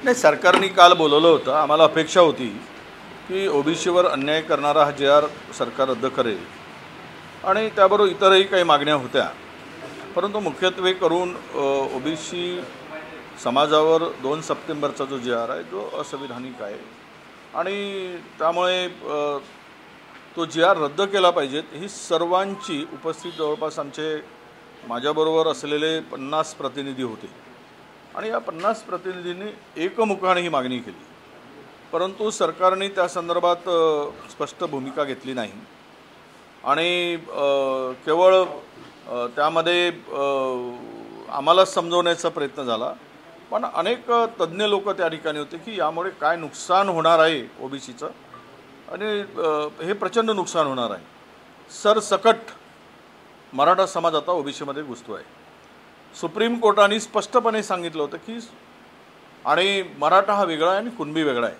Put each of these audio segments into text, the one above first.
नाही, सरकारने काल बोलवलं होतं. आम्हाला अपेक्षा होती की ओबीसीवर अन्याय करणारा हा जे.आर. सरकार रद्द करेल आणि त्याबरोबर इतरही काही मागण्या होत्या. परंतु मुख्यत्वे करून ओबीसी समाजावर 2 सप्टेंबरचा जो जे.आर. आहे जो असंविधानिक आहे आणि त्यामुळे तो जे.आर. रद्द केला पाहिजे. ही सर्वांची उपस्थित जवळपास आमचे माझ्याबरोबर असलेले 50 प्रतिनिधी होते आणि या 50 प्रतिनिधींनी एकमुखाने ही मागणी केली. परंतु सरकारने त्या संदर्भात स्पष्ट भूमिका घेतली नाही आणि केवळ त्यामध्ये आम्हाला समजवण्याचा प्रयत्न झाला. पण अनेक तज्ज्ञ लोक त्या ठिकाणी होते की यामुळे काय नुकसान होणार आहे ओबीसीचं आणि हे प्रचंड नुकसान होणार आहे. सरसकट मराठा समाज आता ओबीसीमध्ये घुसतो आहे. सुप्रीम कोर्टाने स्पष्टपणे सांगितलं होतं की आणि मराठा हा वेगळा आहे आणि कुणबी वेगळा आहे.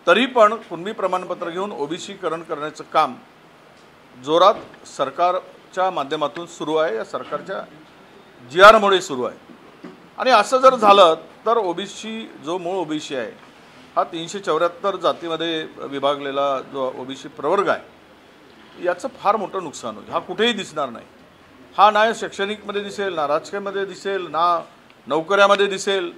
तरी पण कुणबी प्रमाणपत्र घेऊन ओबीसीकरण करण्याचं काम जोरात सरकारच्या माध्यमातून सुरू आहे. या सरकारच्या जी.आर.मुळे सुरू आहे आणि असं जर झालं तर ओबीसी जो मूळ ओबीसी आहे हा 374 जातीमध्ये विभागलेला जो ओबीसी प्रवर्ग आहे याचं फार मोठं नुकसान होईल. हा कुठेही दिसणार नाही. हा ना शैक्षणिकमध्ये दिसेल, ना राजकीयमध्ये दिसेल, ना नोकऱ्यामध्ये दिसेल.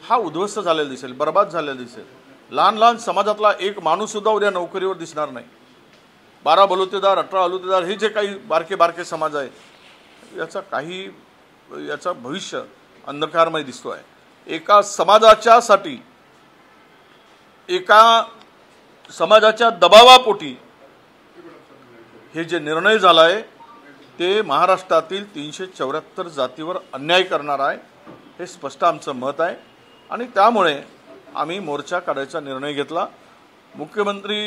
हा उद्ध्वस्त झालेला दिसेल, बर्बाद झालेला दिसेल. लहान लहान समाजातला एक माणूससुद्धा उद्या नोकरीवर दिसणार नाही. 12 बलुतेदार, 18 बलुतेदार हे जे काही बारके बारके समाज आहे याचा भविष्य अंधकारमय दिसतो आहे. एका समाजाच्यासाठी, एका समाजाच्या दबावापोटी हे जे निर्णय झाला आहे ते महाराष्ट्रातील 374 जातीवर अन्याय करणार आहे. हे स्पष्ट आमचं मत आहे आणि त्यामुळे आम्ही मोर्चा काढायचा निर्णय घेतला. मुख्यमंत्री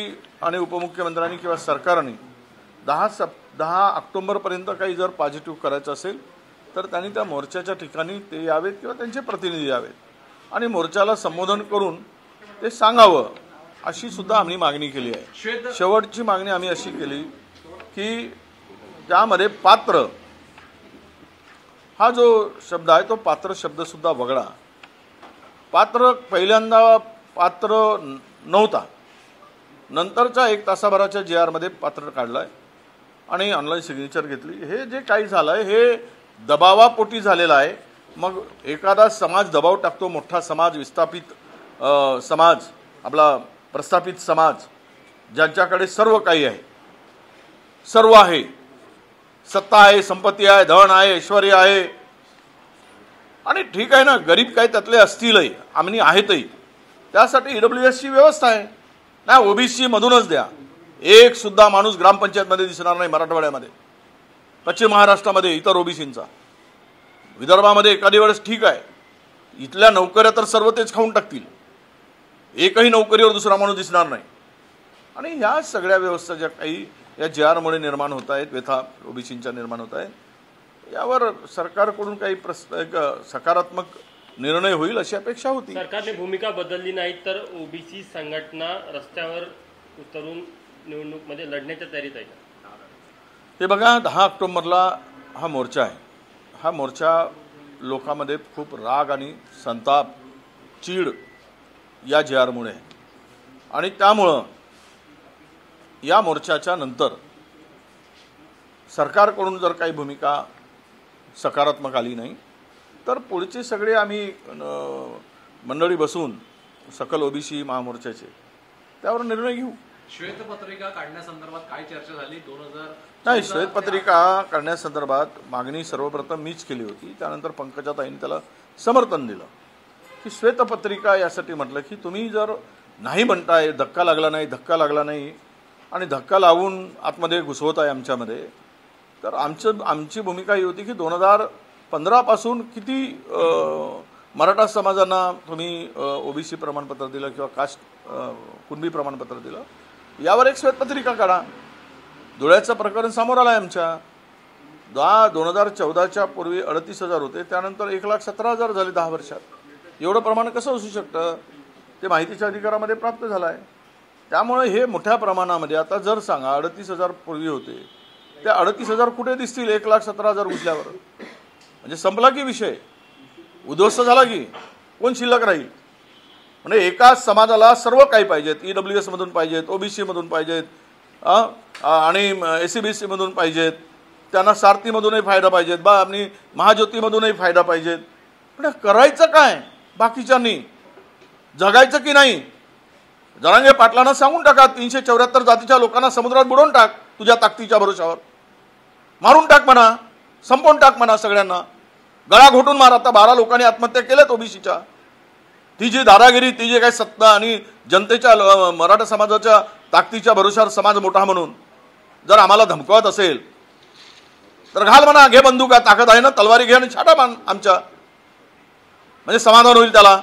आणि उपमुख्यमंत्र्यांनी किंवा सरकारने 10 ऑक्टोबरपर्यंत काही जर पॉझिटिव्ह करायचं असेल तर त्यांनी त्या मोर्चाच्या ठिकाणी ते यावेत किंवा त्यांचे प्रतिनिधी यावेत आणि मोर्चाला संबोधन करून ते सांगावं अशी सुद्धा आम्ही मागणी केली आहे. शेवटची मागणी आम्ही अशी केली की त्यामध्ये पात्र हा जो शब्द आहे तो पात्र शब्दसुद्धा वगळा. पात्र पहिल्यांदा पात्र नव्हता, नंतरच्या 1 तासाभराच्या जे.आर.मध्ये पात्र काढलं आहे आणि ऑनलाईन सिग्नेचर घेतली. हे जे काही झालं आहे हे दबावापोटी झालेलं आहे. मग एखादा समाज दबाव टाकतो, मोठा समाज, विस्थापित समाज, आपला प्रस्थापित समाज ज्यांच्याकडे सर्व काही आहे, सर्व आहे, सत्ता आहे, संपत्ती आहे, धन आहे, ऐश्वर्य आहे आणि ठीक आहे ना, गरीब काही त्यातले असतीलही, आम्ही आहेतही. त्यासाठी ईडब्ल्यूएसची व्यवस्था आहे ना. ओबीसी मधूनच द्या. एक सुद्धा माणूस ग्रामपंचायतमध्ये दिसणार नाही मराठवाड्यामध्ये, पश्चिम महाराष्ट्रामध्ये इतर ओबीसींचा. विदर्भामध्ये एखादी वेळेस ठीक आहे, इथल्या नोकऱ्या तर सर्व तेच खाऊन टाकतील. एकही नोकरीवर दुसरा माणूस दिसणार नाही. आणि ह्या सगळ्या व्यवस्था ज्या काही या जे.आर.मुळे निर्माण होत आहेत, व्यथा ओबीसींच्या निर्माण होत आहेत, यावर सरकारकडून काही सकारात्मक निर्णय होईल अशी अपेक्षा होती. सरकारने भूमिका बदलली नाही तर ओबीसी संघटना रस्त्यावर उतरून निवडणूकमध्ये लढण्याच्या तयारीत आहे. हे बघा, 10 ऑक्टोबरला हा मोर्चा आहे. हा मोर्चा लोकांमध्ये खूप राग आणि संताप, चीड या जे.आर.मुळे आहे आणि त्यामुळं या मोर्चाच्या नंतर सरकारकडून जर काही भूमिका सकारात्मक आली नाही तर पुढचे सगळे आम्ही मंडळी बसून सकल ओबीसी महामोर्चाचे त्यावर निर्णय घेऊ. श्वेतपत्रिका काढण्यासंदर्भात काय चर्चा झाली? 2000 नाही, श्वेतपत्रिका काढण्यासंदर्भात मागणी सर्वप्रथम मीच केली होती. त्यानंतर पंकजाताईंनी त्याला समर्थन दिलं की श्वेतपत्रिका यासाठी म्हटलं की तुम्ही जर नाही म्हणताय, धक्का लागला नाही आणि धक्का लावून आतमध्ये घुसवत आहे आमच्यामध्ये, तर आमची भूमिका ही होती की 2015 पासून किती मराठा समाजांना तुम्ही ओबीसी प्रमाणपत्र दिलं किंवा कास्ट कुणबी प्रमाणपत्र दिलं, यावर एक श्वेतपत्रिका काढा. धुळ्याचं प्रकरण समोर आलं आहे आमच्या. 2014च्या पूर्वी 38,000 होते, त्यानंतर 1,17,000 झाले 10 वर्षात. एवढं प्रमाण कसं असू शकतं ते माहितीच्या अधिकारामध्ये प्राप्त झालं आहे. त्यामुळे हे मोठ्या प्रमाणामध्ये आता जर सांगा 38,000 पूर्वी होते, त्या 38,000 कुठे दिसतील 1,17,000 घुसल्यावर? म्हणजे संपला की विषय, उद्ध्वस्त झाला की कोण शिल्लक राहील? म्हणजे एकाच समाजाला सर्व काही पाहिजेत, EWS मधून पाहिजेत, OBC मधून पाहिजेत, आणि SCBC मधून पाहिजेत, त्यांना सारथीमधूनही फायदा पाहिजेत, आणि महाज्योतीमधूनही फायदा पाहिजेत. पण करायचं काय? बाकीच्यांनी जगायचं की नाही? जरांगे पाटलांना सांगून टाका, 374 जातीच्या लोकांना समुद्रात बुडवून टाक तुझ्या ताकदीच्या भरोशावर, मारून टाक म्हणा, संपवून टाक म्हणा, सगळ्यांना गळा घोटून मार. आता 12 लोकांनी आत्महत्या केल्यात OBCच्या. ती जी दादागिरी, ती जी काही सत्ता आणि जनतेच्या मराठा समाजाच्या ताकदीच्या भरोशावर समाज मोठा म्हणून जर आम्हाला धमकवत असेल तर घाल म्हणा, घे बंदुका, ताकद आहे ना, तलवारी घे आणि छाटा मान आमच्या, म्हणजे समाधान होईल त्याला.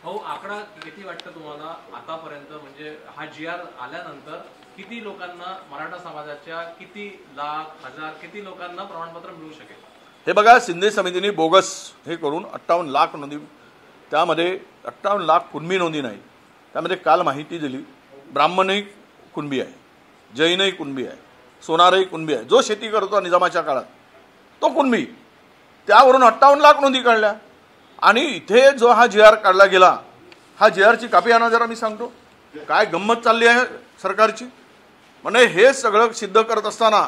हो, आकडा किती वाटतं तुम्हाला आतापर्यंत, म्हणजे हा GR आल्यानंतर किती लोकांना, मराठा समाजाच्या किती लाख, हजार, किती लोकांना प्रमाणपत्र मिळू शकेल? हे बघा, शिंदे समितीने बोगस हे करून 58 लाख नोंदी, त्यामध्ये 58 लाख कुणबी नोंदी नाही. त्यामध्ये काल माहिती दिली, ब्राह्मणही कुणबी आहे, जैनही कुणबी आहे, सोनारही कुणबी आहे, जो शेती करतो निजामाच्या काळात तो कुणबी, त्यावरून 58 लाख नोंदी काढल्या. आणि इथे जो हा GR काढला गेला, हा GRची कापी आणा जरा, मी सांगतो काय गंमत चालली आहे सरकारची. म्हणजे हे सगळं सिद्ध करत असताना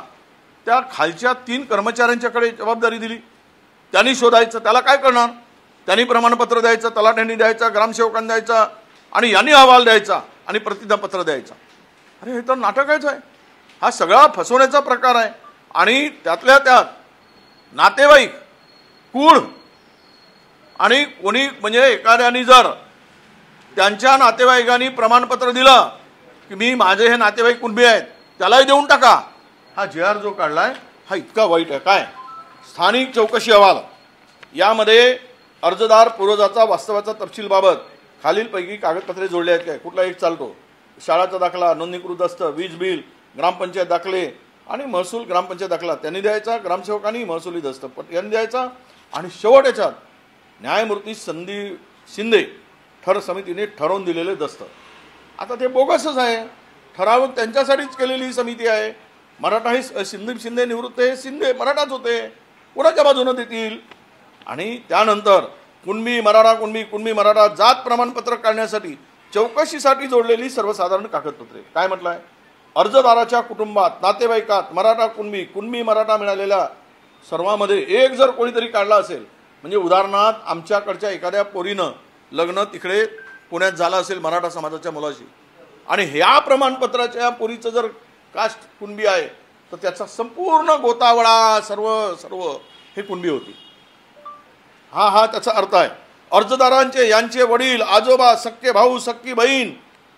त्या खालच्या 3 कर्मचाऱ्यांच्याकडे जबाबदारी दिली, त्यांनी शोधायचं, त्याला काय करणार? त्यांनी प्रमाणपत्र द्यायचं, तलाठ्यांनी द्यायचं, ग्रामसेवकांनी द्यायचा, आणि यांनी अहवाल द्यायचा आणि प्रतिज्ञापत्र द्यायचा. अरे हे तर नाटकच आहे, हा सगळा फसवण्याचा प्रकार आहे. आणि त्यातल्या त्यात नातेवाईक, कुळ, आणि कोणी म्हणजे एखाद्याने जर त्यांच्या नातेवाईकांनी प्रमाणपत्र दिलं की मी, माझे हे नातेवाईक कुणबी आहेत, त्यालाही देऊन टाका. हा GR जो काढलाय हा इतका वाईट आहे. काय स्थानिक चौकशी अहवाल, यामध्ये अर्जदार पूर्वजाचा वास्तवाचा तपशीलबाबत खालीलपैकी कागदपत्रे जोडले आहेत काय? कुठला एक चालतो? शाळाचा दाखला, नोंदणीकृत दस्त, वीज बिल, ग्रामपंचायत दाखले आणि महसूल ग्रामपंचायत दाखला त्यांनी द्यायचा, ग्रामसेवकांनी महसुली दस्त यांनी द्यायचा. आणि शेवट याच्यात न्यायमूर्ती संदीप शिंदे ठर समितीने ठरवून दिलेले दस्त. आता ते बोगसच आहे, ठरावून त्यांच्यासाठीच केलेली समिती आहे. मराठा हे संदीप शिंदे निवृत्त, हे शिंदे मराठाच होते, कोणाच्या बाजूने देतील? आणि त्यानंतर कुणबी मराठा, कुणबी मराठा जात प्रमाणपत्र काढण्यासाठी चौकशीसाठी जोडलेली सर्वसाधारण कागदपत्रे. काय म्हटलं आहे? अर्जदाराच्या कुटुंबात, नातेवाईकात मराठा, कुणबी मराठा मिळालेल्या सर्वांमध्ये एक जर कोणीतरी काढला असेल, म्हणजे उदाहरणार्थ आमच्याकडच्या एखाद्या पोरीनं लग्न तिकडे पुण्यात झालं असेल मराठा समाजाच्या मुलाशी, आणि ह्या प्रमाणपत्राच्या पोरीचं जर कास्ट कुणबी आहे, तर त्याचा संपूर्ण गोतावळा सर्व हे कुणबी होती. हा त्याचा अर्थ आहे. अर्जदारांचे, यांचे वडील, आजोबा, सख्खे भाऊ, सख्खी बहीण,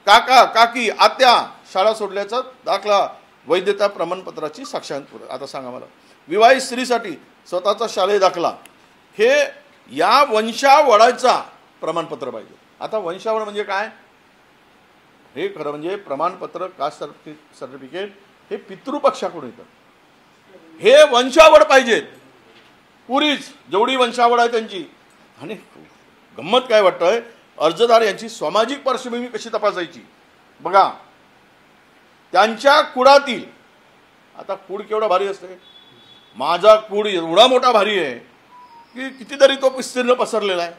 काका, काकी, आत्या शाळा सोडल्याचा दाखला, वैधता प्रमाणपत्राची साक्षांतर. आता सांगा मला, विवाहित स्त्रीसाठी स्वतःचा शालेय दाखला, हे या वंशावळाचा प्रमाणपत्र पाहिजे. आता वंशावळ म्हणजे काय? हे खरं म्हणजे प्रमाणपत्र, कास्ट सर्टिफिकेट हे पितृपक्षाकडून येतं. हे वंशावळ पाहिजेत, पुरीच जेवढी वंशावळ आहे त्यांची. आणि गंमत काय वाटतंय, अर्जदार यांची सामाजिक पार्श्वभूमी कशी तपासायची बघा. त्यांच्या कुळातील, आता कुळ केवढा भारी असते, माझा कुळ एवढा मोठा भारी आहे की कितीतरी तो विस्तीर्ण पसरलेला आहे.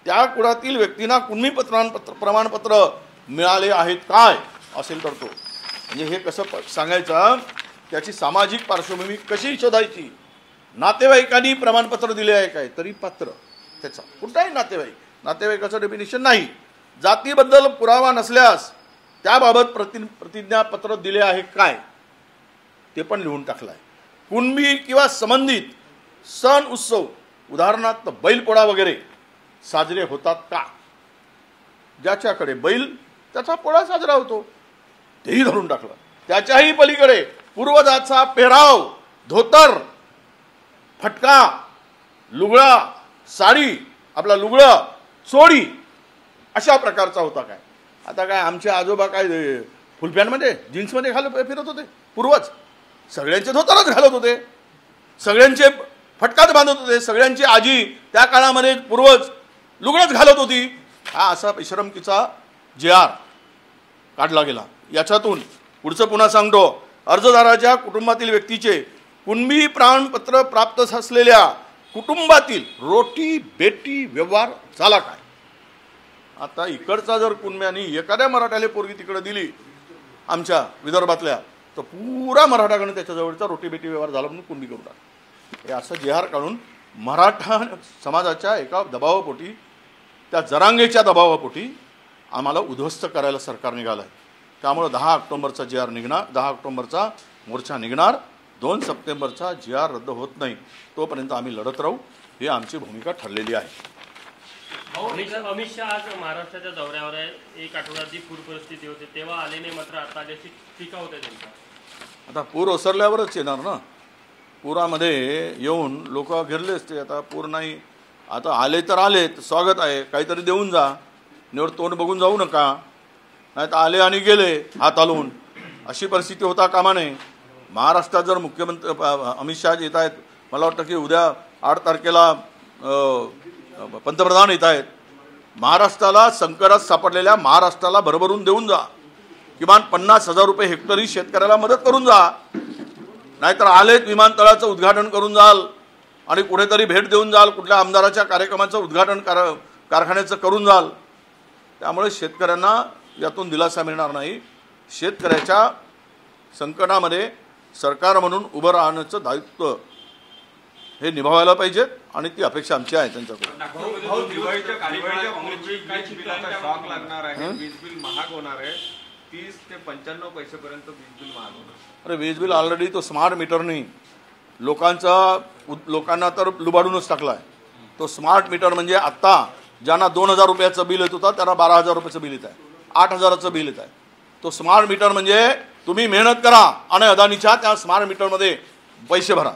त्या कुळातील व्यक्तींना कुणबी प्रमाणपत्र मिळाले आहेत काय असेल तर तो, म्हणजे हे कसं सांगायचं, त्याची सामाजिक पार्श्वभूमी कशी शोधायची. नातेवाईकांनी प्रमाणपत्र दिले आहे काय, तरी पात्र त्याचा कुठलाही नातेवाईकाचं डेफिनेशन नाही. जातीबद्दल पुरावा नसल्यास त्याबाबत प्रतिज्ञापत्र दिले आहे काय, ते पण लिहून टाकलं आहे. कुणबी किंवा संबंधित सण उत्सव, उदाहरणार्थ बैलपोळा वगैरे साजरे होतात का? ज्याच्याकडे बैल त्याचा पोळा साजरा होतो, तेही धरून टाकलं. त्याच्याही पलीकडे पूर्वजाचा पेहराव, धोतर, फटका, लुगडा, साडी, आपला लुगडं, चोळी अशा प्रकारचा होता काय? आता काय आमचे आजोबा काय फुलपॅन्टमध्ये, जीन्समध्ये फिरत होते? पूर्वज सगळ्यांचे धोतरच घालत होते, सगळ्यांचे फटकाच बांधत होते, सगळ्यांची आजी त्या काळामध्ये पूर्वज लुगडंच घालत होती. हा असा बेशरमकीचा GR काढला गेला. याच्यातून पुढचं पुन्हा सांगतो, अर्जदाराच्या कुटुंबातील व्यक्तीचे कुणबी प्रमाणपत्र प्राप्त असलेल्या कुटुंबातील रोटी बेटी व्यवहार झाला काय? आता इकडचा जर कुणब्यानी एखाद्या मराठ्याला पोरगी तिकडे दिली आमच्या विदर्भातल्या, तर पुरा मराठाकडून त्याच्याजवळचा रोटीबेटी व्यवहार झाला म्हणून कुणबी करून टाकला. हे असं जे आर काढून मराठा समाजाच्या एका दबावापोटी, त्या जरांगेच्या दबावापोटी आम्हाला उद्ध्वस्त करायला सरकार निघालं आहे. त्यामुळे 10 ऑक्टोबरचा जे आर निघणार, 10 ऑक्टोबरचा मोर्चा निघणार. 2 सप्टेंबरचा जी आर रद्द होत नाही तोपर्यंत आम्ही लढत राहू, ही आमची भूमिका ठरलेली आहे. अमित शहा आज महाराष्ट्राच्या दौऱ्यावर आहे. एक आठवड्याची पूर परिस्थिती होती तेव्हा आले नाही, मात्र आता आल्याची टीका होते त्यांचा. आता पूर ओसरल्यावरच येणार ना. पुरामध्ये येऊन लोक घेरले असते. आता पूर नाही, आता आले तर आलेत, स्वागत आहे, काहीतरी देऊन जा, निवड तोंड बघून जाऊ नका. नाही तर आले आणि गेले हात हलवून, अशी परिस्थिती होता कामा नये. महाराष्ट्रात जर मुख्यमंत्री अमित शहा येत आहेत, मला वाटतं की उद्या 8 तारखेला पंतप्रधान येत आहेत. महाराष्ट्राला संकटात सापडलेल्या महाराष्ट्राला भरभरून देऊन जा. किमान 50,000 रुपये हेक्टरी शेतकऱ्याला मदत करून जा. नाहीतर आलेत विमानतळाचं उद्घाटन करून जाल आणि कुठेतरी भेट देऊन जाल, कुठल्या आमदाराच्या कार्यक्रमाचं उद्घाटन कारखान्याचं करून जाल. त्यामुळे शेतकऱ्यांना यातून दिलासा मिळणार नाही. शेतकऱ्याच्या संकटामध्ये सरकार म्हणून उभं राहण्याचं दायित्व हे निभावायला पाहिजेत आणि ती अपेक्षा आमची आहे त्यांच्याकडून. शॉक लागणार आहे, वीज बिल महाग होणार आहे, 30 ते 95 पैसेपर्यंत वीज बिल महाग होणार. अरे वीज बिल ऑलरेडी तो स्मार्ट मीटरनी लोकांना तर लुबाडूनच टाकला आहे. तो स्मार्ट मीटर म्हणजे आत्ता ज्यांना 2,000 रुपयाचं बिल येत होतं त्यांना 12,000 रुपयाचं बिल येत आहे, 8,000चं बिल येत आहे. तो स्मार्ट मीटर म्हणजे तुम्ही मेहनत करा आणि अदानीच्या त्या स्मार्ट मीटरमध्ये पैसे भरा.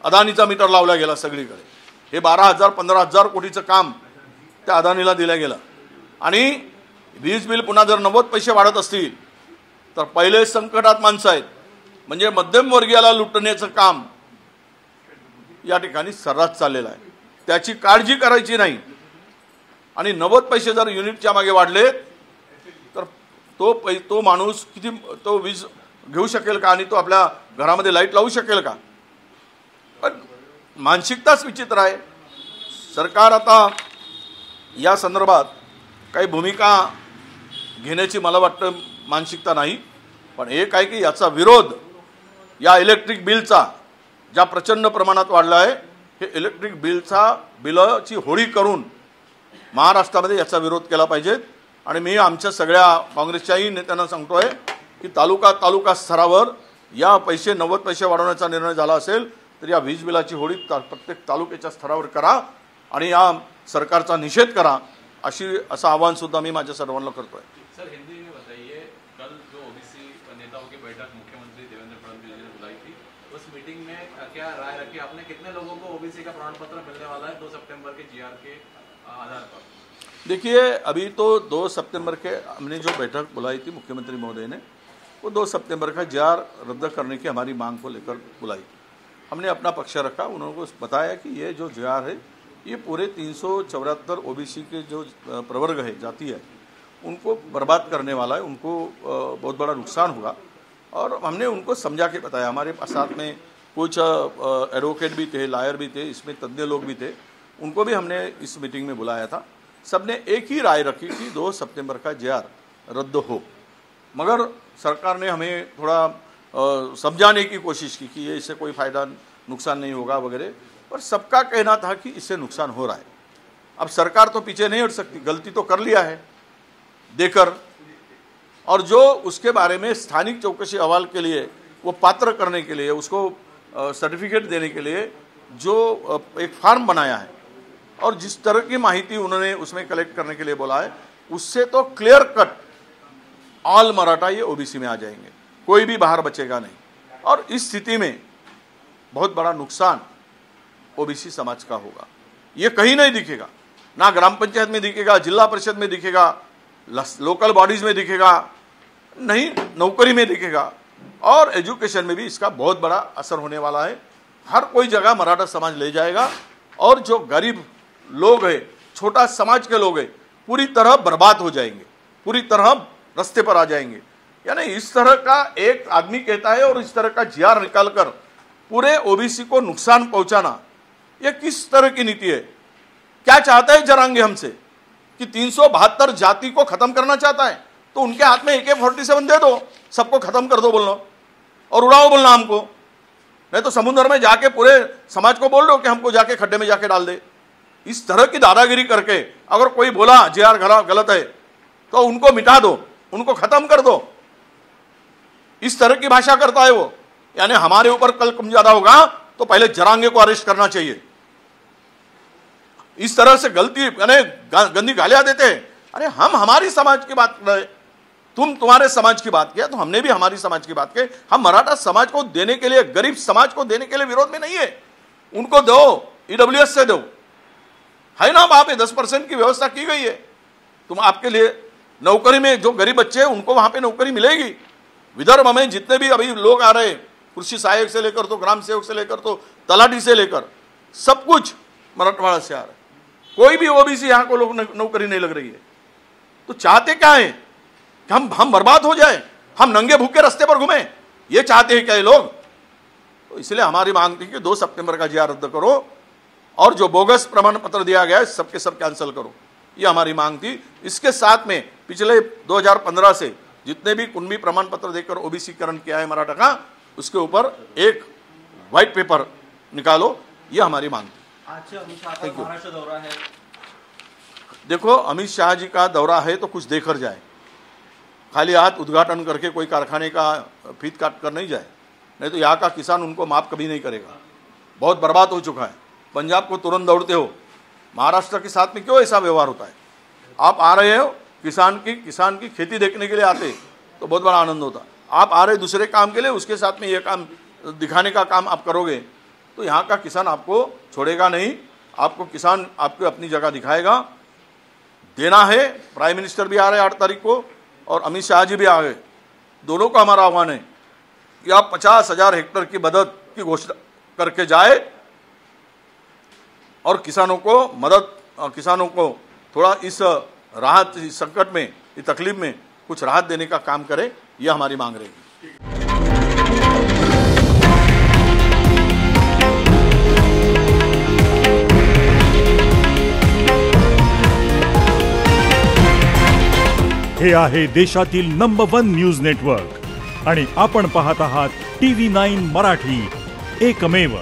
अदानीचा मीटर लावला गेला सगळीकडे. हे 12,000 15,000 कोटीचं काम त्या अदानीला दिलं गेलं. आणि वीज बिल पुन्हा जर 90 पैसे वाढत असतील तर पहिले संकटात माणसं आहेत म्हणजे मध्यमवर्गीयाला लुटण्याचं काम या ठिकाणी सर्रास चाललेलं आहे. त्याची काळजी करायची नाही. आणि 90 पैसे जर युनिटच्या मागे वाढले तर तो माणूस किती तो वीज घेऊ शकेल का आणि तो आपल्या घरामध्ये लाईट लावू शकेल का? पण मानसिकताच विचित्र आहे. सरकार आता या संदर्भात काही भूमिका घेण्याची मला वाटतं मानसिकता नाही. पण एक आहे की याचा विरोध या इलेक्ट्रिक बिलचा ज्या प्रचंड प्रमाणात वाढला आहे, हे इलेक्ट्रिक बिलाची होळी करून महाराष्ट्रामध्ये याचा विरोध केला पाहिजे. आणि मी आमच्या सगळ्या काँग्रेसच्याही नेत्यांना सांगतोय की तालुका स्तरावर या 90 पैसे वाढवण्याचा निर्णय झाला असेल तर या वीज बिलाची होळी प्रत्येक तालुक्याच्या स्तरावर करा आणि या सरकारचा निषेध करा, असं आवाहन सुद्धा मी माझ्या सर्वांना करतोय. सर, हिंदी में बताइए, कल जो ओबीसी नेताओं की बैठक मुख्यमंत्री देवेंद्र फडणवीस ने बुलाई थी, उस मीटिंग में क्या राय रखी आपने? कितने लोगों को ओबीसी का प्रमाण पत्र मिलने वाला है 2 सितंबर के जीआर के आधार पर? देखिए, अभी तो 2 सितंबर के हमने जो बैठक बुलाई थी मुख्यमंत्री महोदय ने, वो 2 सितंबर का जीआर रद्द करने की हमारी मांग को लेकर बुलाई. हमने अपना पक्ष रखा. उन्होंने बताया कि ये जो जीआर है ये पूरे 374 ओबीसी के जो प्रवर्ग है, जाति है, उनको बर्बाद करने वाला है. उनको बहुत बड़ा नुकसान होगा. और हमने उनको समझा के बताया. हमारे साथ में कुछ एडवोकेट भी थे, लॉयर भी थे, इसमें तज्ञ लोग भी थे, उनको भी हमने इस मीटिंग में बुलाया था. सबने एक ही राय रखी कि 2 सितंबर का जीआर रद्द हो. मगर सरकार ने हमें थोड़ा समझाने की कोशिश की कि ये इससे कोई फ़ायदा नुकसान नहीं होगा वगैरह, पर सबका कहना था कि इससे नुकसान हो रहा है. अब सरकार तो पीछे नहीं हट सकती, गलती तो कर लिया है देकर, और जो उसके बारे में स्थानिक चौकसी अहवाल के लिए वो पात्र करने के लिए, उसको सर्टिफिकेट देने के लिए जो एक फार्म बनाया है और जिस तरह की माहिती उन्होंने उसमें कलेक्ट करने के लिए बोला है, उससे तो क्लियर कट ऑल मराठा ये ओबीसी में आ जाएंगे, कोई भी बाहर बचेगा नहीं. और इस स्थिति में बहुत बड़ा नुकसान ओबीसी समाज का होगा. ये कहीं नहीं दिखेगा, ना ग्राम पंचायत में दिखेगा, जिला परिषद में दिखेगा, लोकल बॉडीज में दिखेगा, नहीं नौकरी में दिखेगा, और एजुकेशन में भी इसका बहुत बड़ा असर होने वाला है. हर कोई जगह मराठा समाज ले जाएगा और जो गरीब लोग हैं, छोटा समाज के लोग हैं, पूरी तरह बर्बाद हो जाएंगे, पूरी तरह रास्ते पर आ जाएंगे. यानी इस तरह का एक आदमी कहता है और इस तरह का जीआर निकालकर पूरे ओबीसी को नुकसान पहुंचाना, ये किस तरह की नीति है? क्या चाहता है जरांगे हमसे? कि 372 जाति को खत्म करना चाहता है, तो उनके हाथ में AK-47 दे दो, सबको खत्म कर दो बोलना और उड़ाओ बोलना हमको। नहीं तो समुद्र में जाके पूरे समाज को बोल दो कि हमको जाके खड्डे में जाके डाल दे। इस तरह की दादागिरी करके अगर कोई बोला JR गलत है तो उनको मिटा दो, उनको खत्म कर दो। इस तरह की भाषा करता है वो। यानी हमारे ऊपर कल कम ज्यादा होगा तो पहले जरांगे को अरेस्ट करना चाहिए। इस तरह से गलती यानी गंदी गालियां देते हैं। अरे हम हमारी समाज की बात कर रहे, तुम तुम्हारे समाज की बात किया तो हमने भी हमारी समाज की बात की। हम मराठा समाज को देने के लिए, गरीब समाज को देने के लिए विरोध में नहीं है। उनको दो, EWS से दो, है ना। वहां पे 10% की व्यवस्था की गई है। तुम आपके लिए नौकरी में जो गरीब बच्चे हैं उनको वहां पे नौकरी मिलेगी। विदर्भ में जितने भी अभी लोग आ रहे हैं, कृषि सहायक से लेकर तो ग्राम सेवक से लेकर तो तलाटी से लेकर सब कुछ मराठवाड़ा से आ रहा है। कोई भी OBC यहां को लोग नौकरी नहीं लग रही है। तो चाहते क्या है कि हम बर्बाद हो जाए, हम नंगे भूखे रास्ते पर घूमे, ये चाहते हैं क्या ये लोग? तो इसलिए हमारी मांग थी कि 2 सितंबर का JR रद्द करो और जो बोगस प्रमाण पत्र दिया गया है सबके सब कैंसिल करो, ये हमारी मांग थी। इसके साथ में पिछले 2015 से जितने भी कुंडली प्रमाण पत्र देकर OBCकरण किया है मराठा का, उसके ऊपर एक व्हाइट पेपर निकालो, ये हमारी मांग थी। आज अमित शाह का महाराष्ट्र दौरा है। देखो, अमित शाह जी का दौरा है तो कुछ देकर जाए, खाली हाथ उद्घाटन करके कोई कारखाने का फीत काट कर नहीं जाए, नहीं तो यहाँ का किसान उनको माफ कभी नहीं करेगा। बहुत बर्बाद हो चुका है। पंजाब को तुरंत दौड़ते हो, महाराष्ट्र के साथ में क्यों ऐसा व्यवहार होता है? आप आ रहे हो किसान की खेती देखने के लिए आते तो बहुत बड़ा आनंद होता। आप आ रहे दूसरे काम के लिए, उसके साथ में ये काम दिखाने का काम आप करोगे तो यहाँ का किसान आपको छोड़ेगा नहीं। आपको किसान आपको अपनी जगह दिखाएगा। देना है, प्राइम मिनिस्टर भी आ रहे हैं 8 तारीख को और अमित शाह जी भी आ गए। दोनों का हमारा आह्वान है कि आप 50,000 हेक्टेयर की मदद की घोषणा करके जाए और किसानों को थोड़ा इस राहत, इस संकट में, इस तकलीफ में कुछ राहत देने का काम करे, यह हमारी मांग रहेगी। हे आहे देशातील नंबर 1 न्यूज नेटवर्क आणि आपण पाहत आहात TV9 मराठी, एकमेव।